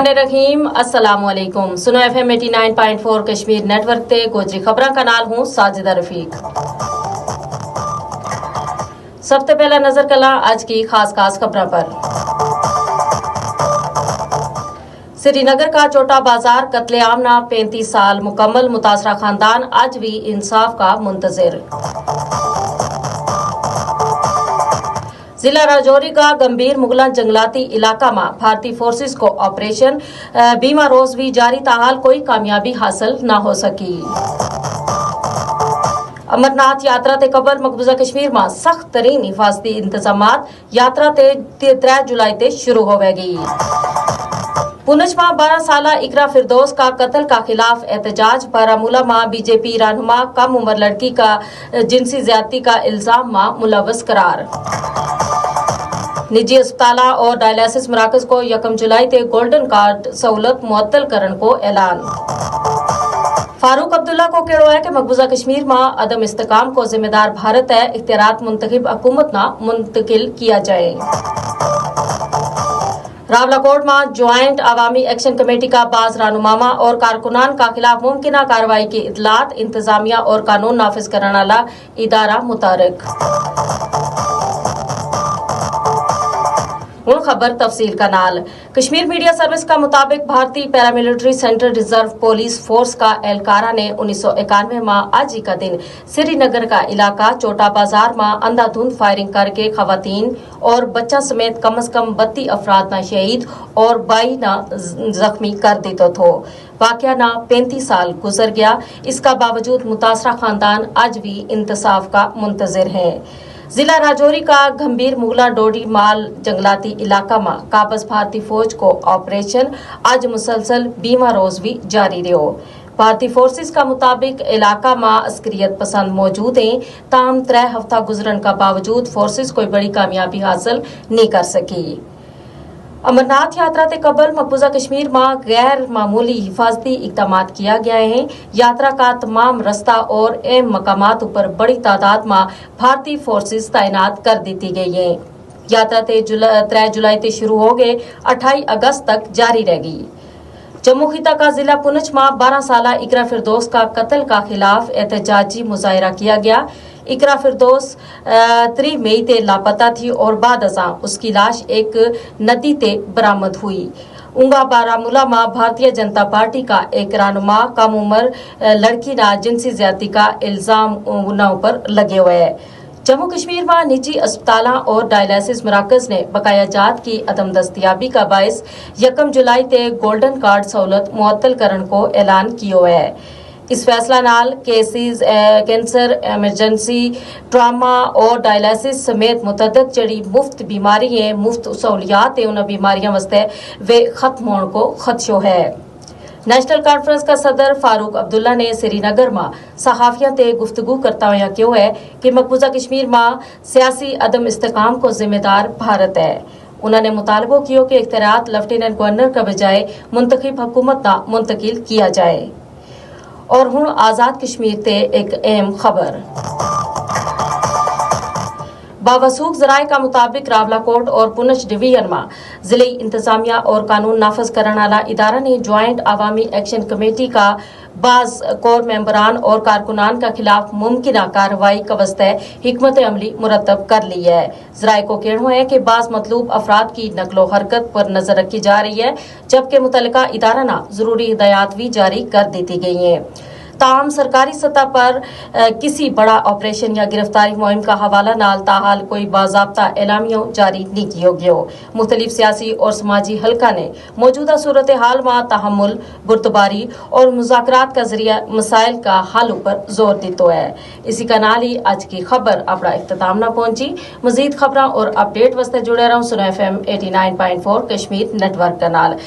बिस्मिल्लाहिर्रहमानिर्रहीम अस्सलाम वालेकुम। सुनो FM 89.4 कश्मीर नेटवर्क ते गोजरी खबरां का नाल हूं साजिदा रफीक। सबसे पहला नजर कला आज की खास खबरों पर। श्रीनगर का छोटा बाजार कत्लेआम ना 35 साल मुकम्मल, मुतासरा खानदान आज भी इंसाफ का मुंतजिर। जिला राजौरी का गंभीर मुगला जंगलाती इलाका में भारतीय फोर्सेस को ऑपरेशन बीमा रोज भी जारी, ताहाल कोई कामयाबी हासिल न हो सकी। अमरनाथ यात्रा ते कबल मकबूजा कश्मीर में सख्त तरीन हिफाजती इंतजामात, यात्रा ते 3 जुलाई ते शुरू होवेगी। पुंछ में 12 साला इकरा फिरदौस का कत्ल का खिलाफ एहतजाज, बारामूला में बीजेपी रहनुमा कम उम्र लड़की का जिनसी ज्यादती का इल्जाम में मुलव्वस करार। निजी अस्पताल और डायलिसिस मराकज को 1 जुलाई ते गोल्डन कार्ड सहूलत मुअत्तल करने को ऐलान। फारूक अब्दुल्ला को कहना है कि मकबूजा कश्मीर में अदम इस्तेकाम को जिम्मेदार भारत है, इख्तियारात मुंतखब हुकूमत ना मुंतकिल किया जाए। रावलाकोट में ज्वाइंट अवामी एक्शन कमेटी का बाज रहनुमा और कारकुनान का खिलाफ मुमकिन कार्रवाई की इतलात, इंतजामिया और कानून नाफिज करने वाला इदारा मुतारिक। खबर तफसील का नाल। कश्मीर मीडिया सर्विस का मुताबिक भारतीय paramilitary central reserve police force का एहलकारा ने 1991 में आज ही का दिन श्रीनगर का इलाका छोटा बाजार में अंधाधुंध फायरिंग करके खवातीन और बच्चा समेत कम से कम 32 अफराद ना शहीद और 22 ना जख्मी कर दिया था। वाकया ना 35 साल गुजर गया, इसका बावजूद मुतासरा खानदान आज भी इंसाफ का मुंतजिर है। जिला राजौरी का गंभीर मुगला डोडी माल जंगलाती इलाका में काबज भारतीय फौज को ऑपरेशन आज मुसलसल बीमा रोज भी जारी रहो। भारतीय फोर्सेस का मुताबिक इलाका में अस्करियत पसंद मौजूद हैं, ताम 3 हफ्ता गुजरन का बावजूद फोर्सेस कोई बड़ी कामयाबी हासिल नहीं कर सकी। अमरनाथ यात्रा ते कबल मकबूजा कश्मीर में गैर मामूली हिफाजती इकदाम किया गया है। यात्रा का तमाम रास्ता और अहम मकामात पर बड़ी तादाद में भारतीय फोर्सेस तैनात कर दी गई है। यात्रा 3 जुलाई से शुरू हो गए 28 अगस्त तक जारी रहेगी। जम्मू खिता का जिला पुंछ में 12 साला इकरा फिरदौस का कत्ल का खिलाफ एहतजाजी मुजाहरा किया गया। इकरा फिरदौस 3 मई ते लापता थी और बाद अज़ां उसकी लाश एक नदी ते बरामद हुई। उंगा बारामूला में भारतीय जनता पार्टी का एक रहनुमा कम उम्र लड़की ना जिनसी ज्यादती का इल्जाम उन पर लगे हुए है। जम्मू कश्मीर में निजी अस्पताल और डायलिसिस मराकज ने बकाया जात की अदम दस्तियाबी का बायस 1 जुलाई ते गोल्डन कार्ड सहूलत मुअत्तल करने को ऐलान किया है। इस फैसला नाल केसेस कैंसर, एमरजेंसी, ट्रामा और डायलिसिस समेत मुतअद्दिद जड़ी मुफ्त बीमारी है, मुफ्त सहूलियात उन बीमारियों वास्ते वे खत्म होने को खदशो है। नेशनल कॉन्फ्रेंस का सदर फारूक अब्दुल्ला ने श्रीनगर में सहाफियों से गुफ्तगू करता हुआ कहा है कि मकबूजा कश्मीर में सियासी अदम इस्तेकाम को जिम्मेदार भारत है। उन्होंने मुतालबो किया कि इख्तियारात लेफ्टिनेंट गवर्नर का बजाय मुंतखब हुकूमत ना मुंतकिल किया जाए। और हुण आजाद कश्मीर ते एक अहम खबर। बावसूख जराये का मुताबिक रावलाकोट और पुंछ डिवीजन में जिले इंतजामिया और कानून नाफज करने वाला इदारा ने ज्वाइंट अवामी एक्शन कमेटी का बाज कोर मेंबरान और कारकुनान का खिलाफ मुमकिन कार्रवाई का वास्ते हिकमत अमली मुरतब कर ली है। जराये को कहना है कि बाज मतलूब अफराद की नकलो हरकत पर नजर रखी जा रही है, जबकि मुतल्लिका इदारा ना जरूरी हिदायत भी जारी कर दी गई है। ताम सरकारी सतह पर किसी बड़ा ऑपरेशन या गिरफ्तारी मुहिम का हवाला नाल ताहाल कोई बाज़ाब्ता एलामिया जारी नहीं किया गया। मुख्तलिफ सियासी और समाजी हल्का ने मौजूदा सूरत हाल में तहम्मुल, बुर्दबारी और मुज़ाकरात का जरिया मसाइल का हल पर जोर दिया है। इसी का नाल ही आज की खबर अपना इख्तिताम ना पहुंची। मजीद खबर और अपडेट वास्ते जुड़े रहो सुनो FM 89.4 कश्मीर नेटवर्क का नाल।